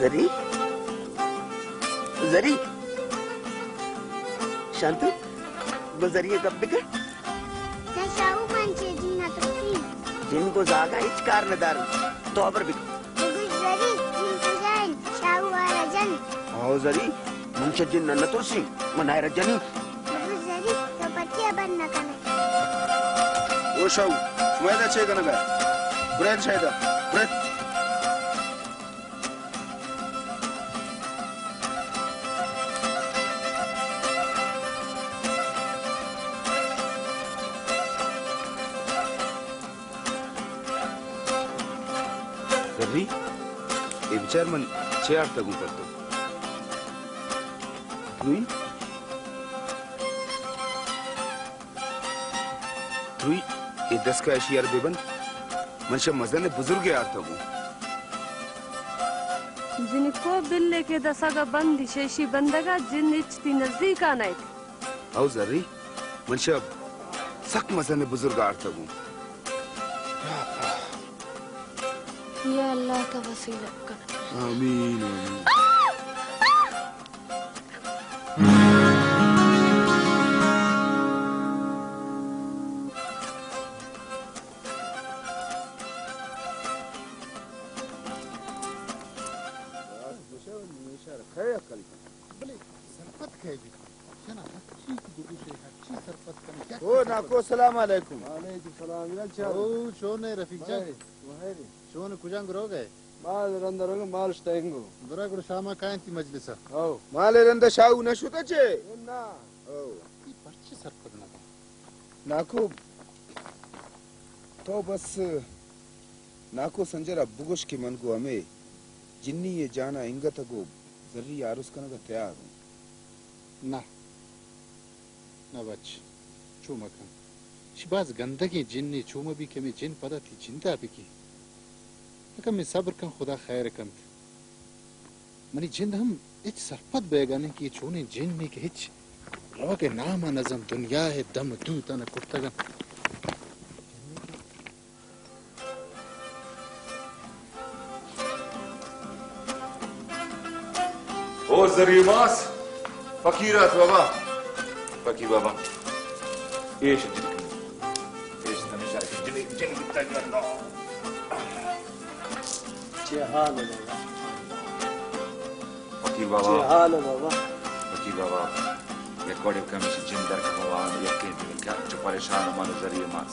जरी जरी शांत जरिये कब बिगड़ जिनको जागा हिच कारणदार तो अबर बिगड़ आओ जरी मुंशा जिन न तुरसी मनाय रजनी जरी तो बच्चे बनना कने ओ शाऊ सुमेदा छे कनगा ब्रेड छेदा ब्रेड जरी ये विचार मन 6-8 तक करतो तुई ये 10 का एशियार बेबन मनशा मजन बुजुर्ग यार था वो जिनको बिल्ले के दसा का बंद शेशी बंदगा जिन इच्छती नजदीक आना है आओ जरी मनशा सक मजन बुजुर्ग यार था वो या अल्लाह का वसीला कर आमीन ओ नाको सलाम अलैकुम वालेकुम सलाम इलाचा ओ शोने रफीक जा शोने कुजांग रोगे माल रंदरोग माल स्टेंगो बरा गुड शामा कांति मजलिसा ओ माले रंद शाऊ नशुता छे ना ओ की पर्चे सरपद ना नाको तो बस नाको संजरा बुगुश के मन को हमें जिन्नी ये जाना इंगत को जरी यारुस कनगा तैयार ना ना बच चूमा kan शिबाज गंदगी जिन्नी चूमा भी के में जिन पदा थी चिंता भी की लेकिन मैं सब्र kan खुदा खैर कंत मनी जिन हम इच सरपत बेगाने की चूने जिन में के हिच रो के नाम नजम दुनिया है दम तू तना कुत्तगन ओ जरीमास फकीरात बाबा फकीर बाबा ايش ايش نمشي جني بالتجربه चे हाल है बाबा फकीर चे बाबा हाल है बाबा फकीर बाबा ये कोड़े कम से जिंदर का बाबा ये के दिल का जो परेशान मानो जरिए मास